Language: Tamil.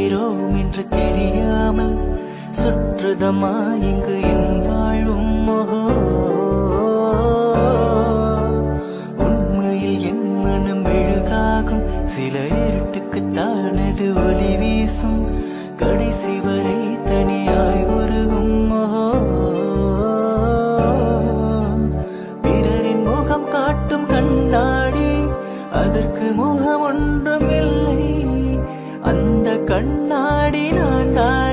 வாழ்கிறோம் என்று தெரியாமல் சுற்றுதமா இங்கு என் வாழும் மோகோ. உண்மையில் என் மனம் மெழுகாகும், சில இருட்டுக்குத்தானது ஒளி வீசும், கடைசி வரை தனியாய் உருகும் மோகோ. பிறரின் முகம் காட்டும் கண்ணாடி, அதற்கு முகம் ஒன்றும் இல்லை, அந்த கண்ணாடி நான் தான்.